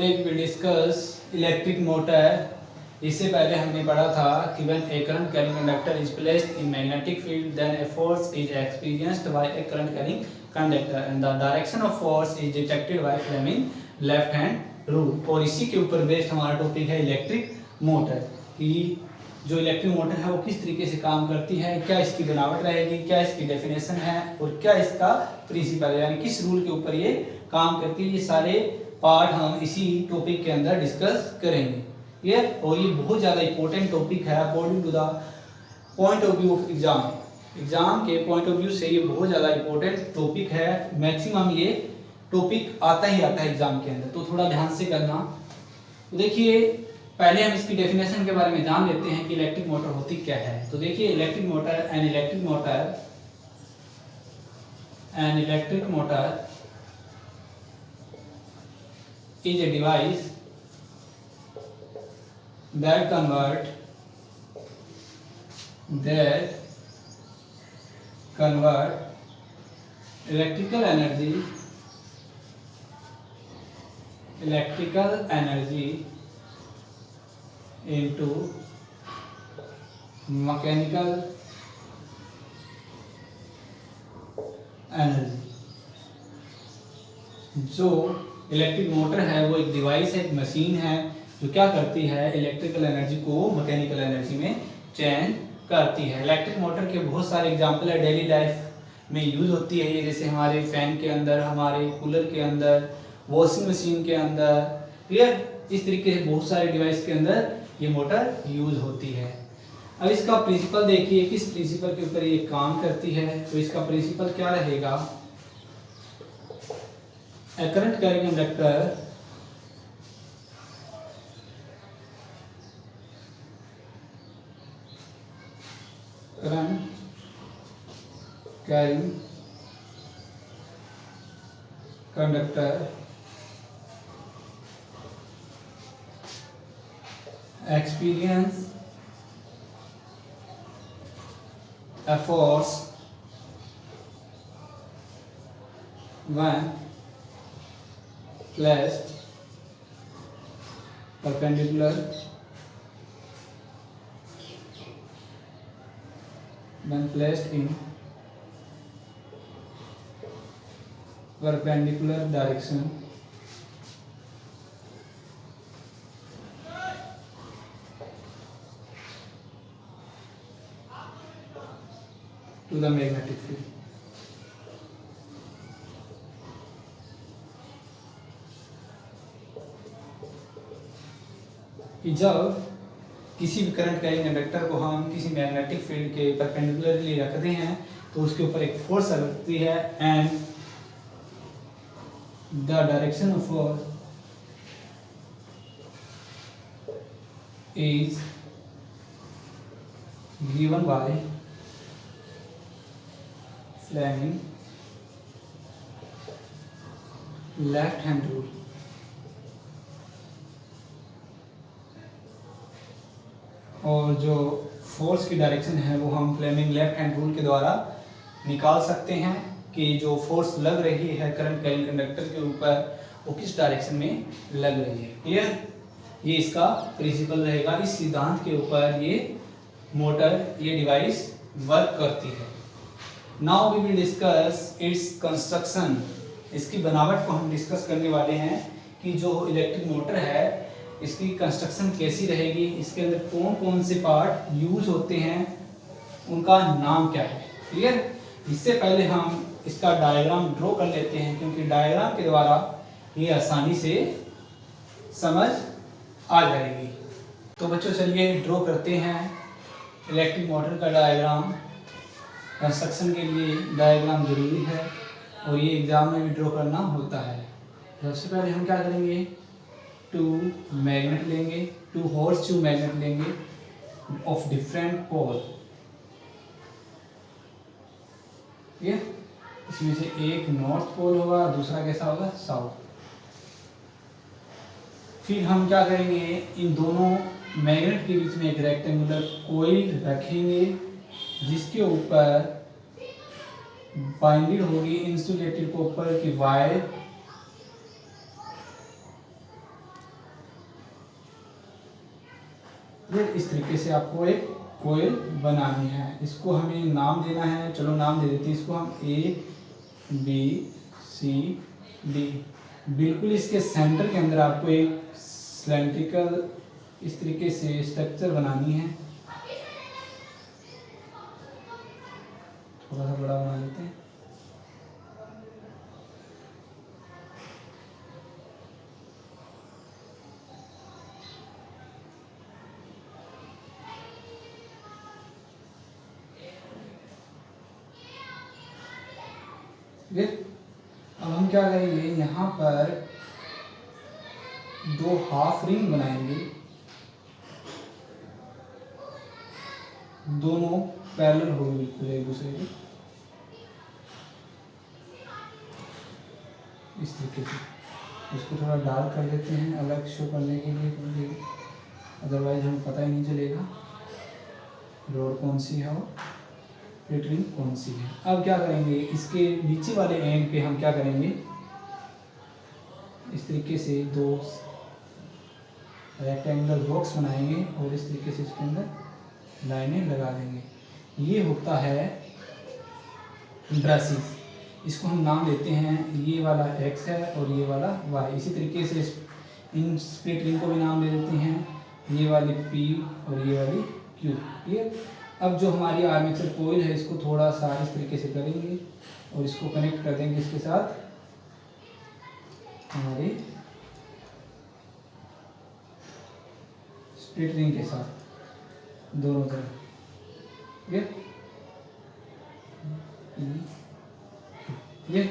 Today we will discuss electric motor. इससे पहले हमने पढ़ा था कि when a current carrying conductor is placed in magnetic field then a force is experienced by a current carrying conductor and the direction of force is detected by Fleming left hand rule. और इसी के ऊपर based हमारा topic है electric motor कि जो electric motor है वो किस तरीके से काम करती है, क्या इसकी बनावट रहेगी, क्या इसकी डेफिनेशन है और क्या इसका प्रिंसिपल है, यानी किस रूल के ऊपर ये काम करती है। ये सारे पार्ट हम इसी टॉपिक के अंदर डिस्कस करेंगे। ये और ये बहुत ज़्यादा इंपॉर्टेंट टॉपिक है according to the point of view of exam के पॉइंट ऑफ व्यू से ये बहुत ज़्यादा इंपॉर्टेंट टॉपिक है। मैक्सिमम ये टॉपिक आता ही आता है एग्जाम के अंदर, तो थोड़ा ध्यान से करना। तो देखिए पहले हम इसकी डेफिनेशन के बारे में जान लेते हैं कि इलेक्ट्रिक मोटर होती क्या है। तो देखिए electric motor an electric motor is a device that convert electrical energy into mechanical energy। जो इलेक्ट्रिक मोटर है वो एक डिवाइस है, एक मशीन है जो क्या करती है, इलेक्ट्रिकल एनर्जी को मैकेनिकल एनर्जी में चेंज करती है। इलेक्ट्रिक मोटर के बहुत सारे एग्जांपल है, डेली लाइफ में यूज होती है ये, जैसे हमारे फैन के अंदर, हमारे कूलर के अंदर, वॉशिंग मशीन के अंदर। क्लियर? इस तरीके से बहुत सारे डिवाइस के अंदर ये मोटर यूज होती है। अब इसका प्रिंसिपल देखिए, किस प्रिंसिपल के ऊपर ये काम करती है। तो इसका प्रिंसिपल क्या रहेगा, A current carrying conductor experience a force when placed perpendicular direction to the magnetic field। कि जब किसी भी करंट कैरिंग कंडक्टर को हम किसी मैग्नेटिक फील्ड के परपेंडिकुलरली रखते हैं तो उसके ऊपर एक फोर्स लगती है and the direction of force is given by Fleming left hand rule. और जो फोर्स की डायरेक्शन है वो हम फ्लेमिंग लेफ्ट हैंड रूल के द्वारा निकाल सकते हैं कि जो फोर्स लग रही है करंट कैरिंग कंडक्टर के ऊपर वो किस डायरेक्शन में लग रही है। क्लियर? ये इसका प्रिंसिपल रहेगा। इस सिद्धांत के ऊपर ये मोटर, ये डिवाइस वर्क करती है। Now we will discuss its construction. इसकी बनावट को हम डिस्कस करने वाले हैं कि जो इलेक्ट्रिक मोटर है इसकी कंस्ट्रक्शन कैसी रहेगी, इसके अंदर कौन कौन से पार्ट यूज होते हैं, उनका नाम क्या है। क्लियर? इससे पहले हम इसका डायग्राम ड्रॉ कर लेते हैं क्योंकि डायग्राम के द्वारा ये आसानी से समझ आ जाएगी। तो बच्चों चलिए ड्रॉ करते हैं इलेक्ट्रिक मोटर का डायग्राम। कंस्ट्रक्शन के लिए डायग्राम जरूरी है और ये एग्जाम में भी ड्रॉ करना होता है। सबसे पहले हम क्या करेंगे, टू मैग्नेट लेंगे, टू हॉर्सशू मैग्नेट लेंगे ऑफ डिफरेंट पोल। ठीक है? इसमें से एक नॉर्थ पोल होगा, दूसरा कैसा होगा, साउथ। फिर हम क्या करेंगे, इन दोनों मैग्नेट के बीच में एक रेक्टेंगुलर कॉइल रखेंगे जिसके ऊपर बाइंडेड होगी इंसुलेटेड कॉपर की वायर फिर इस तरीके से आपको एक कोयल बनानी है। इसको हमें नाम देना है, चलो नाम दे देते हैं इसको हम ABCD। बिल्कुल इसके सेंटर के अंदर आपको एक सिलेंड्रिकल इस तरीके से स्ट्रक्चर बनानी है। थोड़ा सा बड़ा बना लेते हैं। अब हम क्या करेंगे, यहाँ पर 2 हाफ रिंग बनाएंगे, दोनों पैरेलल होंगे बिल्कुल एक दूसरे के, इस तरीके से। इसको थोड़ा डार्क कर देते हैं अलग शो करने के लिए, क्योंकि अदरवाइज हमें पता ही नहीं चलेगा रोड कौन सी है और रिंग कौन सी है। अब क्या करेंगे, इसके नीचे वाले एंड पे हम क्या करेंगे, इस तरीके से 2 रेक्टेंगुलर बॉक्स बनाएंगे और इस तरीके से इसके अंदर लाइनें लगा देंगे। ये होता है ब्रशेस। इसको हम नाम देते हैं, ये वाला X है और ये वाला Y। इसी तरीके से इन स्प्लिट रिंग को भी नाम दे देते हैं, ये वाली P और ये वाली Q। ये अब जो हमारी आर्मेचर कोयल है इसको थोड़ा सा इस तरीके से करेंगे और इसको कनेक्ट कर देंगे इसके साथ हमारी स्प्लिट रिंग के साथ दोनों तरफ। ये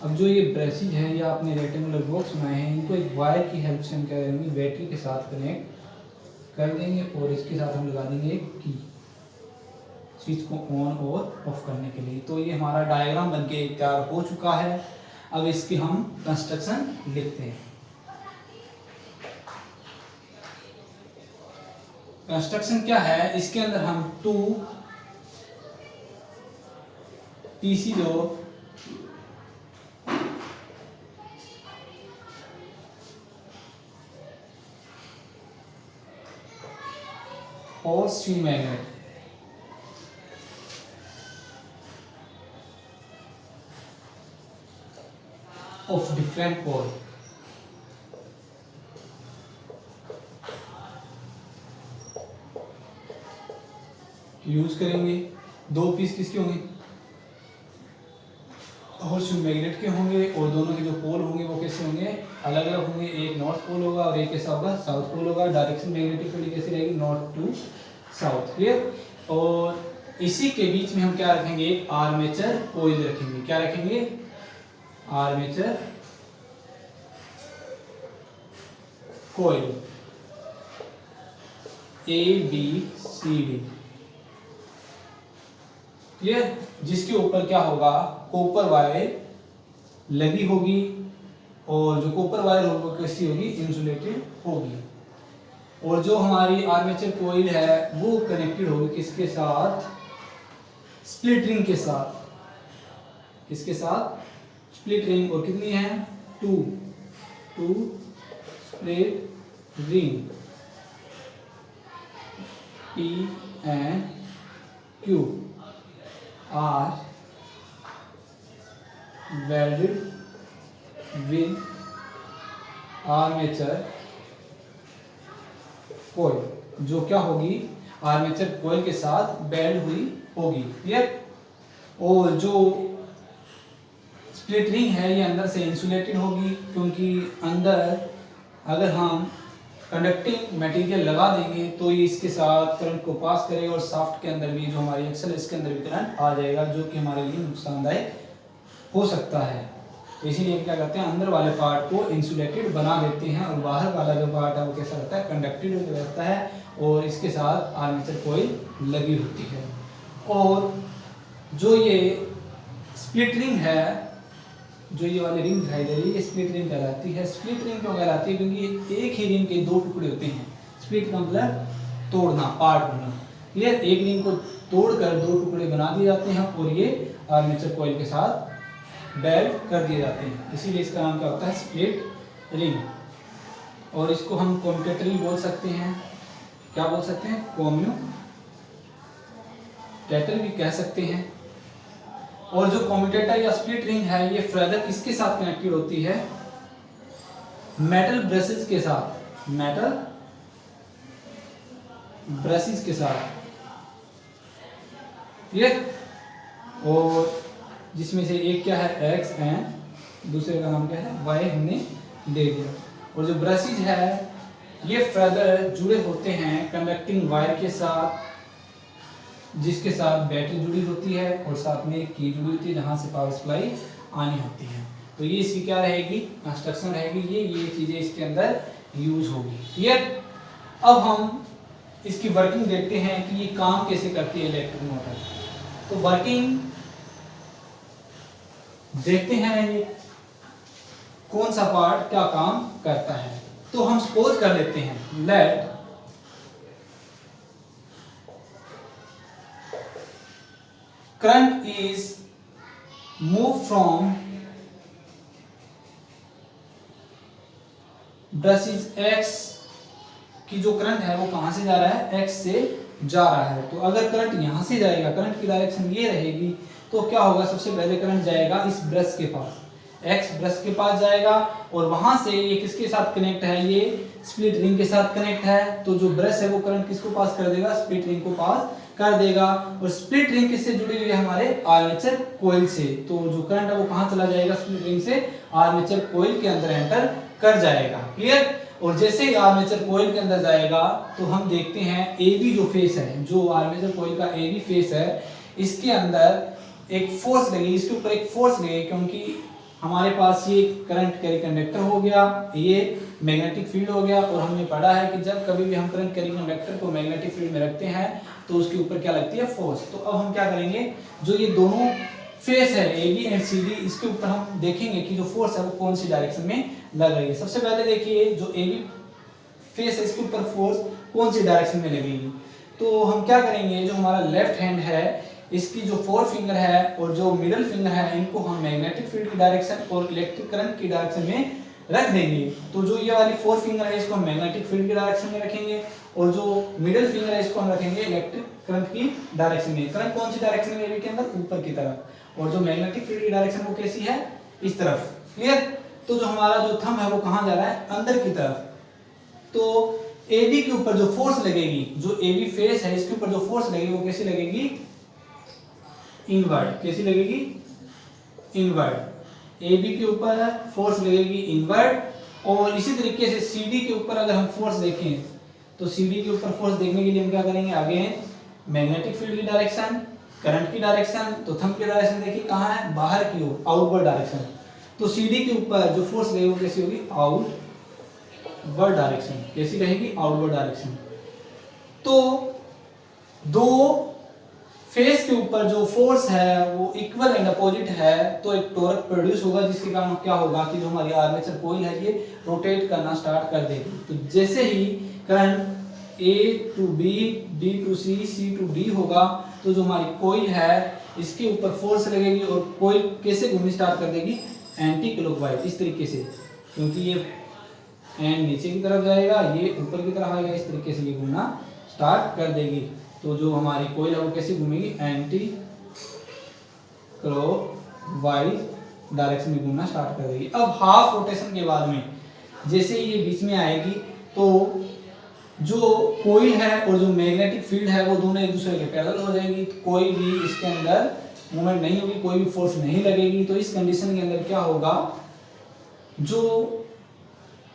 अब जो ये ब्रशेज है या आपने रेक्टेंगुलर बॉक्स बनाए हैं, इनको एक वायर की हेल्प से हम क्या करेंगे, बैटरी के साथ कनेक्ट कर देंगे और इसके साथ हम लगा देंगे एक की, स्विच को ऑन और ऑफ करने के लिए। तो ये हमारा डायग्राम बनके तैयार हो चुका है। अब इसकी हम कंस्ट्रक्शन लिखते हैं। कंस्ट्रक्शन क्या है, इसके अंदर हम 2 TC जो horseshoe magnet of different pole use करेंगे। 2 पीस किसके होंगे, हॉर्सशू मैग्नेट के होंगे और दोनों के जो पोल होंगे वो कैसे होंगे, अलग अलग होंगे। एक नॉर्थ पोल होगा और एक कैसा होगा, साउथ पोल होगा। डायरेक्शन मैग्नेटिक कैसी रहेगी, नॉर्थ टू साउथ। क्लियर। और इसी के बीच में हम क्या रखेंगे, एक आर्मेचर कोयल रखेंगे। क्या रखेंगे, आर्मेचर कोयल ABCD। क्लियर। जिसके ऊपर क्या होगा, कॉपर वायर लगी होगी और जो कॉपर वायर होगी कैसी होगी, इंसुलेटेड होगी। और जो हमारी आर्मेचर कोयल है वो कनेक्टेड होगी किसके साथ, स्प्लिट रिंग के साथ। किसके साथ, स्प्लिट रिंग। और कितनी है, 2 split ring P and Q are welded with armature coil, जो क्या होगी, आर्मेचर कोयल के साथ वेल्ड हुई होगी। क्लियर। और जो स्प्लिट रिंग है ये अंदर से इंसुलेटेड होगी, क्योंकि अंदर अगर हम कंडक्टिंग मटेरियल लगा देंगे तो ये इसके साथ करंट को पास करेगा और शाफ्ट के अंदर भी जो हमारी एक्सल है इसके अंदर भी करंट आ जाएगा, जो कि हमारे लिए नुकसानदायक हो सकता है। तो इसीलिए क्या करते हैं, अंदर वाले पार्ट को इंसुलेटेड बना देते हैं और बाहर वाला जो पार्ट है वो कैसा रहता है, कंडक्टेड रहता है और इसके साथ आर्मेचर कोयल लगी होती है। और जो ये स्प्लिट रिंग है, जो ये वाली रिंग दिखाई दे रही है, स्प्लिट रिंग कहलाती है। स्प्लिट रिंग क्यों कहलाती है, क्योंकि एक ही रिंग के 2 टुकड़े होते हैं। स्प्लिट का मतलब तोड़ना, पार्ट होना। क्लियर। एक रिंग को तोड़कर 2 टुकड़े बना दिए जाते हैं और ये आर्मेचर कॉइल के साथ वेल्ड कर दिए जाते हैं, इसीलिए इसका नाम क्या होता है, स्प्लिट रिंग। और इसको हम कॉम्यूटेटर भी बोल सकते हैं, क्या बोल सकते हैं, कम्यूटेटर भी कह सकते हैं। और जो कम्यूटेटर या स्प्लिट रिंग है ये फर्दर किसके साथ कनेक्टेड होती है, मेटल ब्रशेस के साथ, मेटल ब्रशेस के साथ, ये। और जिसमें से एक क्या है एक्स एंड दूसरे का नाम क्या है वाई हमने दे दिया। और जो ब्रशेस है ये फर्दर जुड़े होते हैं कंडक्टिंग वायर के साथ, जिसके साथ बैटरी जुड़ी होती है और साथ में एक की जुड़ी होती है जहां से पावर सप्लाई आनी होती है। तो ये इसकी क्या रहेगी, कंस्ट्रक्शन रहेगी, ये चीजें इसके अंदर यूज होगी। क्लियर। अब हम इसकी वर्किंग देखते हैं कि ये काम कैसे करती है इलेक्ट्रिक मोटर। तो वर्किंग देखते हैं ये कौन सा पार्ट क्या काम करता है। तो हम सपोज कर लेते हैं, let current is move from brushes X, की जो करंट है वो कहां से जा रहा है, एक्स से जा रहा है। तो अगर करंट यहां से जाएगा, करंट की डायरेक्शन ये रहेगी, तो क्या होगा, सबसे पहले करंट जाएगा इस ब्रश के पास, एक्स ब्रश के पास जाएगा और वहां से ये किसके साथ कनेक्ट है, ये स्प्लिट रिंग के साथ कनेक्ट है। तो जो ब्रश है वो करंट किसको पास कर देगा, स्प्लिट रिंग को पास कर देगा। और स्प्लिट रिंग किससे जुड़ी हुई है, हमारे आर्मेचर कोइल से। तो जो करंट है वो कहां चला जाएगा, स्प्लिट रिंग से आर्मेचर कोइल के अंदर एंटर कर जाएगा। क्लियर। और जैसे ही आर्मेचर कोइल के अंदर जाएगा तो हम देखते हैं AB जो फेस है, जो आर्मेचर कोइल का AB फेस है, इसके अंदर एक फोर्स लगेगी, इसके ऊपर एक फोर्स लगेगी, क्योंकि हमारे पास ये करंट कैरी कंडक्टर हो गया, ये मैग्नेटिक फील्ड हो गया। और हमने पढ़ा है कि जब कभी भी हम करंट कैरी कंडक्टर को मैग्नेटिक फील्ड में रखते हैं तो उसके ऊपर क्या लगती है, फोर्स। तो अब हम क्या करेंगे, जो ये दोनों फेस है AB एंड CD, इसके ऊपर हम देखेंगे कि जो फोर्स है वो कौन सी डायरेक्शन में लग रही है। सबसे पहले देखिए जो AB फेस है इसके ऊपर फोर्स कौन सी डायरेक्शन में लगेगी। तो हम क्या करेंगे, जो हमारा लेफ्ट हैंड है इसकी जो फोर फिंगर है और जो मिडिल फिंगर है, इनको हम मैग्नेटिक फील्ड की डायरेक्शन और इलेक्ट्रिक करंट की डायरेक्शन में रख देंगे। तो जो ये वाली फोर फिंगर है इसको हम मैग्नेटिक फील्ड की डायरेक्शन में रखेंगे और जो मिडिल फिंगर है इसको हम रखेंगे इलेक्ट्रिक करंट की डायरेक्शन में। करंट कौन सी डायरेक्शन में AB के अंदर, ऊपर की तरफ, और जो मैग्नेटिक फील्ड की डायरेक्शन वो कैसी है, इस तरफ। क्लियर। तो जो हमारा जो थंब है वो कहां जा रहा है, अंदर की तरफ। तो AB के ऊपर जो फोर्स लगेगी, जो AB फेस है इसके ऊपर जो फोर्स लगेगी वो कैसी लगेगी, इनवर्ड। कैसी लगेगी, इनवर्ड। AB के ऊपर फोर्स लगेगी इनवर्ड। और इसी तरीके से CD के ऊपर अगर हम फोर्स देखें तो CD के ऊपर फोर्स देखने के लिए हम क्या करेंगे, अगेन मैग्नेटिक फील्ड की डायरेक्शन, करंट की डायरेक्शन। तो थंब की डायरेक्शन देखिए कहां है, बाहर की ओर, आउटवर्ड डायरेक्शन। तो CD के ऊपर जो फोर्स लगेगी वो कैसी होगी, आउटवर्ड डायरेक्शन। कैसी रहेगी, आउटवर्ड डायरेक्शन। तो दो फेस के ऊपर जो फोर्स है वो इक्वल एंड अपोजिट है, तो एक टॉर्क प्रोड्यूस होगा, जिसके कारण क्या होगा कि जो हमारी आर्मेचर कोइल है ये रोटेट करना स्टार्ट कर देगी। तो जैसे ही current A to B, B to C, C to D होगा, तो जो हमारी कोइल है इसके ऊपर फोर्स लगेगी और कोइल कैसे घूमनी स्टार्ट कर देगी, एंटी क्लॉकवाइज, इस तरीके से। क्योंकि ये एंड नीचे की तरफ जाएगा, ये ऊपर की तरफ आएगा, इस तरीके से ये घूमना स्टार्ट कर देगी। तो जो हमारी कोइल है वो कैसे घूमेगी, एंटी क्लॉकवाइज डायरेक्शन में घूमना स्टार्ट कर देगी। अब हाफ रोटेशन के बाद में जैसे ये बीच में आएगी तो जो कोइल है और जो मैग्नेटिक फील्ड है वो दोनों एक दूसरे के पैरेलल हो जाएगी। तो कोई भी इसके अंदर मूवमेंट नहीं होगी, कोई भी फोर्स नहीं लगेगी। तो इस कंडीशन के अंदर क्या होगा, जो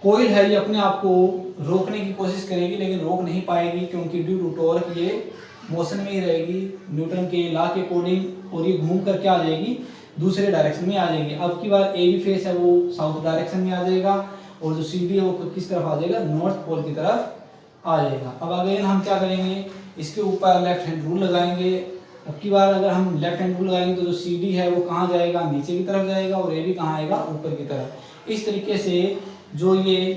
कोइल है ये अपने आप को रोकने की कोशिश करेगी लेकिन रोक नहीं पाएगी, क्योंकि ड्यू टू टॉर्क ये मोशन में ही रहेगी न्यूटन के लॉ के अकॉर्डिंग। और ये घूम कर क्या आ जाएगी, दूसरे डायरेक्शन में आ जाएगी। अब की बार AB फेस है वो साउथ डायरेक्शन में आ जाएगा और जो CD है वो किस तरफ आ जाएगा, नॉर्थ पोल की तरफ आ जाएगा। अब अगेन हम क्या करेंगे, इसके ऊपर लेफ्ट हैंड रूल लगाएंगे। अब की बार अगर हम लेफ्ट हैंड रूल लगाएंगे तो जो CD है वो कहाँ जाएगा, नीचे की तरफ जाएगा और AB कहाँ आएगा, ऊपर की तरफ। इस तरीके से जो ये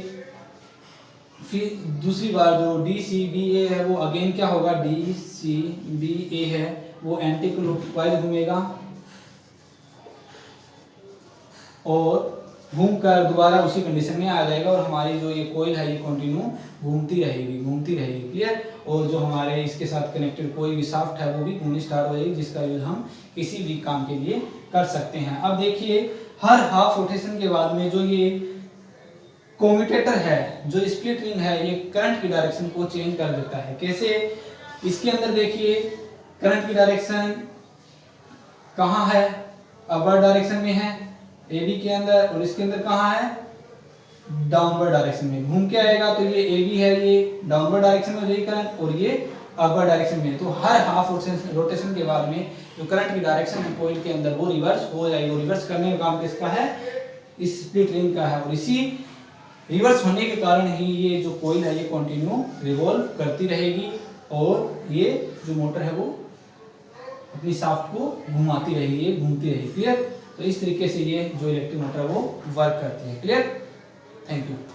फिर दूसरी बार जो DCBA है वो अगेन क्या होगा, DCBA है वो एंटी क्लॉकवाइज घूमेगा और घूमकर दोबारा उसी कंडीशन में आ जाएगा और हमारी जो ये कोइल है ये कंटिन्यू घूमती रहेगी। क्लियर। और जो हमारे इसके साथ कनेक्टेड कोई भी शाफ्ट है वो भी घूमनी स्टार्ट हो जाएगी, जिसका यूज हम किसी भी काम के लिए कर सकते हैं। अब देखिए हर हाफ रोटेशन के बाद में जो ये कम्यूटेटर है, जो स्प्लिट रिंग है, ये करंट की डायरेक्शन को चेंज कर देता है। कैसे? इसके अंदर देखिए करंट की डायरेक्शन कहाँ है? अपवर्ड डायरेक्शन में है AB के अंदर, और इसके अंदर कहाँ है? डाउनवर्ड डायरेक्शन में घूम के आएगा। तो ये AB है, ये डाउनवर्ड डायरेक्शन में हो जाएगी करंट, और ये अपवर्ड डायरेक्शन में। तो हर हाफ रोटेशन के बाद में जो करंट की डायरेक्शन है कॉइल के अंदर वो रिवर्स हो जाएगी। रिवर्स करने का काम किसका है? इस स्प्लिट रिंग का है, और इसी रिवर्स होने के कारण ही ये जो कॉइल है ये कंटिन्यू रिवॉल्व करती रहेगी, और ये जो मोटर है वो अपनी शाफ्ट को घुमाती रहेगी, घूमती रहेगी। क्लियर? तो इस तरीके से ये जो इलेक्ट्रिक मोटर है वो वर्क करती है। क्लियर? Thank you.